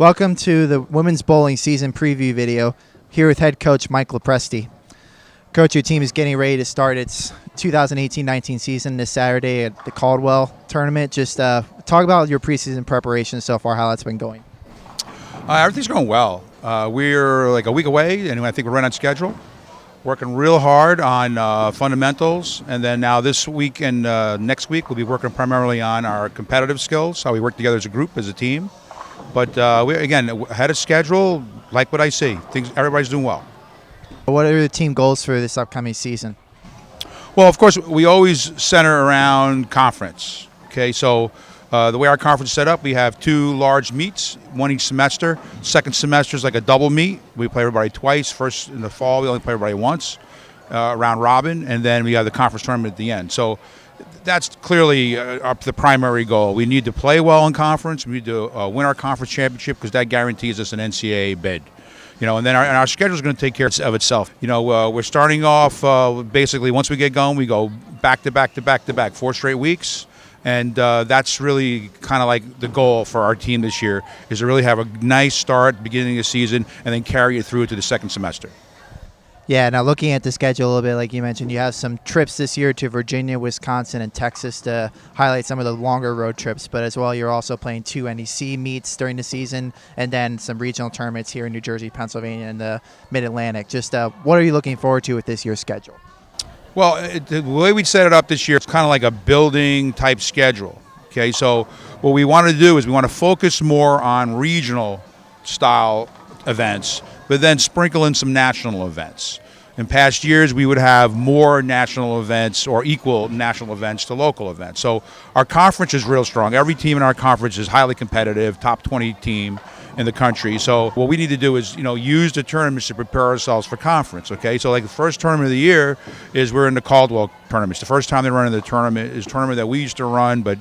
Welcome to the women's bowling season preview video here with head coach Mike LoPresti. Coach, your team is getting ready to start its 2018-19 season this Saturday at the Caldwell Tournament. Just talk about your preseason preparation so far, how that's been going. Everything's going well. We're like a week away, and I think we're right on schedule. Working real hard on fundamentals, and then now this week and next week we'll be working primarily on our competitive skills, how we work together as a group, as a team. But we again, ahead of schedule, like what I see. Everybody's doing well. What are the team goals for this upcoming season? Well, of course, we always center around conference. Okay, so the way our conference is set up, we have two large meets, one each semester. Second semester is like a double meet. We play everybody twice. First in the fall, we only play everybody once, round robin, and then we have the conference tournament at the end. So that's clearly the primary goal. We need to play well in conference. We need to win our conference championship because that guarantees us an NCAA bid. You know, and then our schedule is going to take care of itself. You know, we're starting off basically once we get going, we go back to back to back to back, 4 straight weeks. And that's really kind of like the goal for our team this year, is to really have a nice start beginning of the season and then carry it through to the second semester. Yeah, now looking at the schedule a little bit, like you mentioned, you have some trips this year to Virginia, Wisconsin, and Texas to highlight some of the longer road trips. But as well, you're also playing 2 NEC meets during the season and then some regional tournaments here in New Jersey, Pennsylvania, and the Mid-Atlantic. Just what are you looking forward to with this year's schedule? Well, the way we set it up this year, it's kind of like a building type schedule. Okay, so what we want to do is we want to focus more on regional style events, but then sprinkle in some national events. In past years, we would have more national events or equal national events to local events. So our conference is real strong. Every team in our conference is highly competitive, top 20 team in the country. So what we need to do is, use the tournaments to prepare ourselves for conference, okay? So like the first tournament of the year is we're in the Caldwell Tournaments. The first time they run in the tournament is a tournament that we used to run, but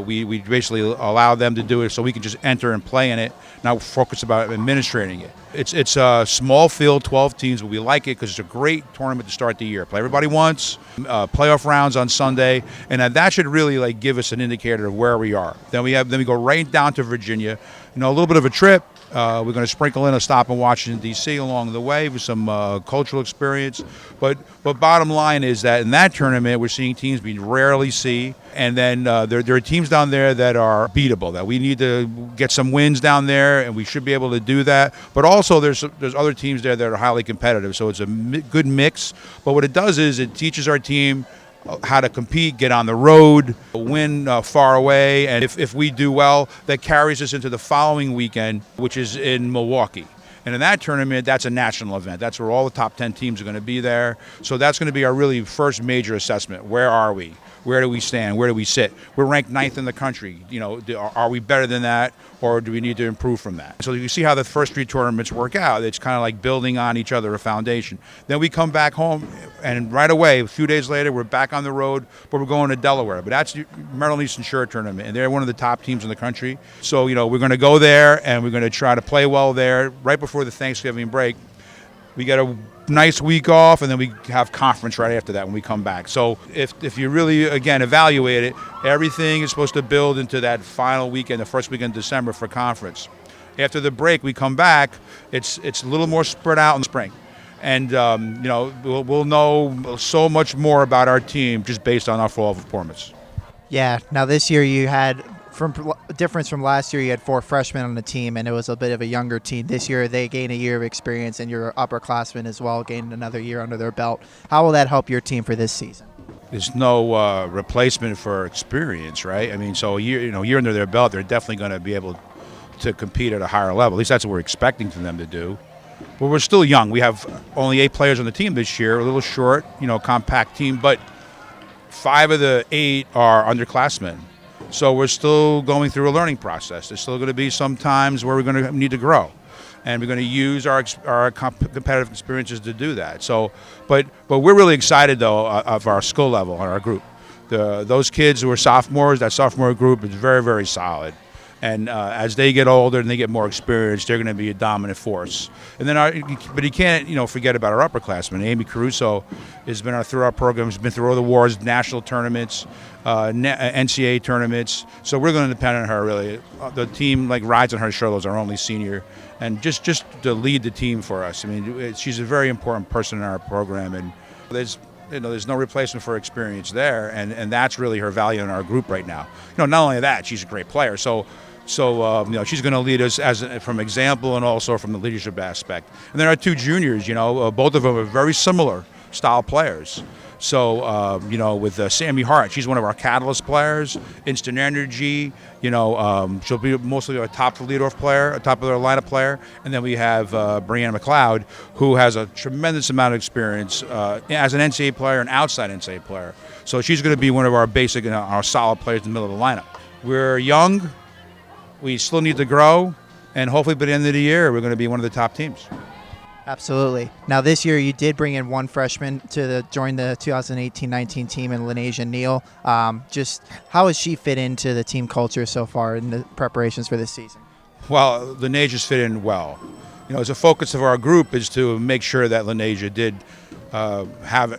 we basically allow them to do it so we can just enter and play in it, not focus about administrating it. It's a small field, 12 teams, but we like it because it's a great tournament to start the year. Play everybody once, playoff rounds on Sunday, and that should really give us an indicator of where we are. Then we go right down to Virginia, a little bit of a trip. We're going to sprinkle in a stop in Washington, D.C. along the way with some cultural experience. But bottom line is that in that tournament, we're seeing teams we rarely see. And then there are teams down there that are beatable, that we need to get some wins down there, and we should be able to do that. But also there's other teams there that are highly competitive. So it's a good mix. But what it does is it teaches our team how to compete, get on the road, win far away, and if we do well, that carries us into the following weekend, which is in Milwaukee. And in that tournament, that's a national event. That's where all the top 10 teams are going to be there. So that's going to be our really first major assessment. Where are we? Where do we stand? Where do we sit? We're ranked 9th in the country. Are we better than that, or do we need to improve from that? So you see how the first 3 tournaments work out. It's kind of like building on each other, a foundation. Then we come back home, and right away, a few days later, we're back on the road, but we're going to Delaware. But that's Maryland Eastern Shore Tournament, and they're one of the top teams in the country. So, we're going to go there, and we're going to try to play well there right before the Thanksgiving break. We get a nice week off, and then we have conference right after that when we come back. So if you really, again, evaluate it, everything is supposed to build into that final weekend, the first weekend of December for conference. After the break, we come back, it's a little more spread out in the spring. And, we'll know so much more about our team just based on our fall performance. Yeah, now this year you had, difference from last year, you had 4 freshmen on the team, and it was a bit of a younger team. This year they gained a year of experience, and your upperclassmen as well gained another year under their belt. How will that help your team for this season? There's no replacement for experience, right? I mean, so a year under their belt, they're definitely going to be able to compete at a higher level. At least that's what we're expecting from them to do. But we're still young. We have only 8 players on the team this year, a little short, compact team, but 5 of the 8 are underclassmen. So we're still going through a learning process. There's still going to be some times where we're going to need to grow, and we're going to use our competitive experiences to do that. So, but we're really excited though of our skill level on our group. Those kids who are sophomores, that sophomore group is very, very solid. And as they get older and they get more experience, they're going to be a dominant force. And then, but you can't, forget about our upperclassmen. Amy Caruso has been through our program, has been through all the wars, national tournaments, NCAA tournaments. So we're going to depend on her, really. The team rides on her shoulders, our only senior, and just to lead the team for us. I mean, she's a very important person in our program, and there's no replacement for experience there, and that's really her value in our group right now. Not only that, she's a great player. So she's going to lead us from example and also from the leadership aspect. And then our two juniors, both of them are very similar style players. So, with Sammy Hart, she's one of our catalyst players, instant energy. She'll be mostly a top leadoff player, a top of their lineup player. And then we have Breanna Mcleod, who has a tremendous amount of experience as an NCAA player and outside NCAA player. So she's going to be one of our basic, our solid players in the middle of the lineup. We're young. We still need to grow. And hopefully by the end of the year, we're going to be one of the top teams. Absolutely. Now, this year you did bring in one freshman to join the 2018-19 team in Lanasia Neal. Just how has she fit into the team culture so far in the preparations for this season? Well, Lanasia's fit in well. As a focus of our group is to make sure that Lanasia did have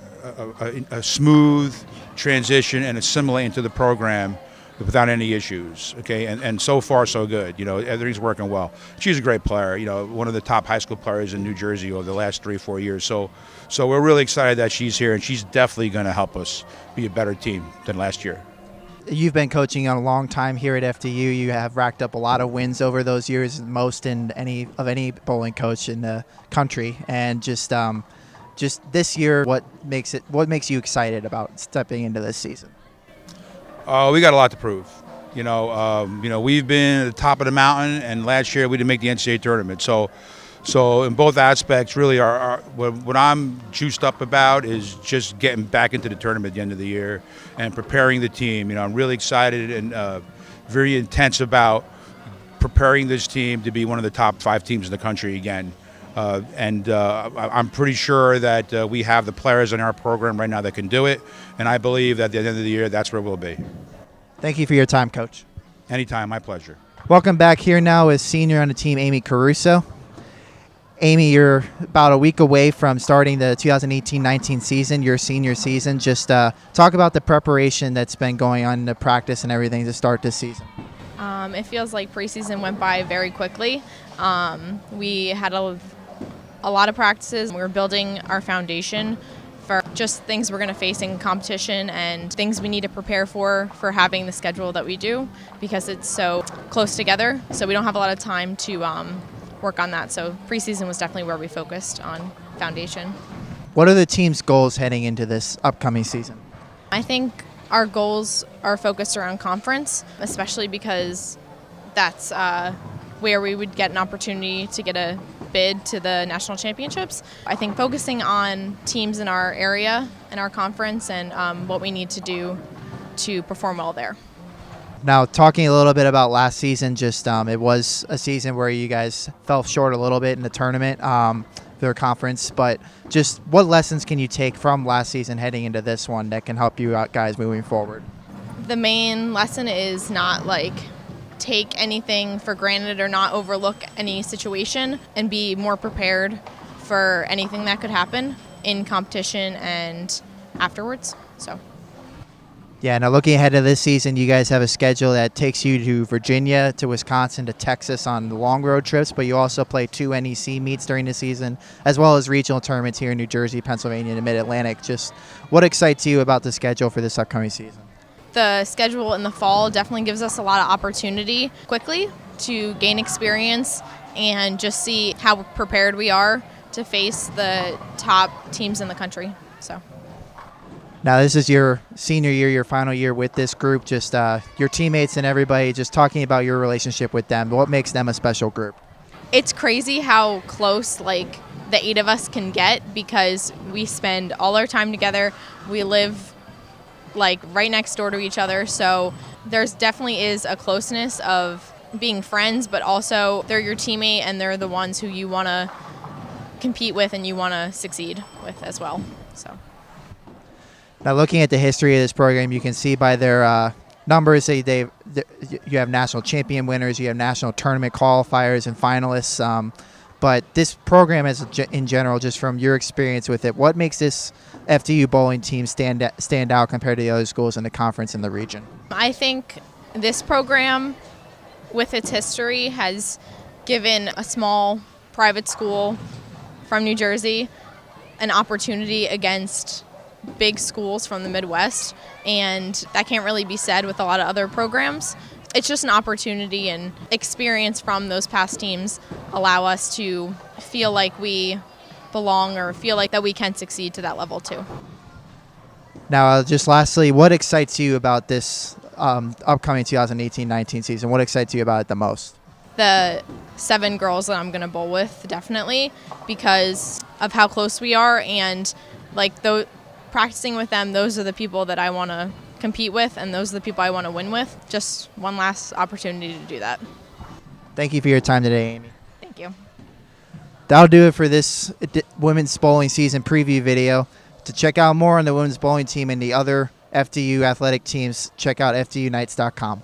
a smooth transition and assimilate into the program without any issues, okay? And so far, so good. Everything's working well. She's a great player, one of the top high school players in New Jersey over the last 3-4 years. So we're really excited that she's here, and she's definitely going to help us be a better team than last year. You've been coaching a long time here at FDU. You have racked up a lot of wins over those years, most in any bowling coach in the country. And just this year, what makes you excited about stepping into this season? We got a lot to prove. We've been at the top of the mountain, and last year we didn't make the NCAA tournament. So in both aspects, really, what I'm juiced up about is just getting back into the tournament at the end of the year and preparing the team. I'm really excited and very intense about preparing this team to be one of the top 5 teams in the country again. I'm pretty sure that we have the players in our program right now that can do it, and I believe that at the end of the year, that's where we'll be. Thank you for your time, Coach. Anytime, my pleasure. Welcome back. Here now is senior on the team, Aimee Caruso. Amy, you're about a week away from starting the 2018-19 season, your senior season. Just talk about the preparation that's been going on in the practice and everything to start this season. It feels like preseason went by very quickly. We had a lot of practices. We were building our foundation for just things we're going to face in competition and things we need to prepare for having the schedule that we do, because it's so close together. So we don't have a lot of time to work on that. So preseason was definitely where we focused on foundation. What are the team's goals heading into this upcoming season? I think our goals are focused around conference, especially because that's where we would get an opportunity to get a bid to the national championships. I think focusing on teams in our area and our conference and what we need to do to perform well there. Now, talking a little bit about last season, it was a season where you guys fell short a little bit in the tournament, their conference, but just what lessons can you take from last season heading into this one that can help you out guys moving forward? The main lesson is not take anything for granted or not overlook any situation and be more prepared for anything that could happen in competition and afterwards. Yeah, now looking ahead to this season, you guys have a schedule that takes you to Virginia, to Wisconsin, to Texas on the long road trips, but you also play 2 NEC meets during the season, as well as regional tournaments here in New Jersey, Pennsylvania, and the Mid-Atlantic. Just what excites you about the schedule for this upcoming season? The schedule in the fall definitely gives us a lot of opportunity quickly to gain experience and just see how prepared we are to face the top teams in the country. Now, this is your senior year, your final year with this group. Just your teammates and everybody, just talking about your relationship with them. What makes them a special group? It's crazy how close the 8 of us can get, because we spend all our time together. We live right next door to each other, so there's definitely is a closeness of being friends, but also they're your teammate and they're the ones who you want to compete with and you want to succeed with as well. Now, looking at the history of this program, you can see by their numbers they've you have national champion winners, you have national tournament qualifiers and finalists. But this program, in general, just from your experience with it, what makes this FDU bowling team stand out compared to the other schools in the conference and the region? I think this program, with its history, has given a small private school from New Jersey an opportunity against big schools from the Midwest, and that can't really be said with a lot of other programs. It's just an opportunity, and experience from those past teams allow us to feel like we belong or feel like that we can succeed to that level too. Now, just lastly, what excites you about this upcoming 2018-19 season? What excites you about it the most? The 7 girls that I'm going to bowl with, definitely, because of how close we are, and practicing with them, those are the people that I want to compete with, and those are the people I want to win with. Just one last opportunity to do that. Thank you for your time today, Amy. Thank you. That'll do it for this women's bowling season preview video. To check out more on the women's bowling team and the other FDU athletic teams, check out FDUKnights.com.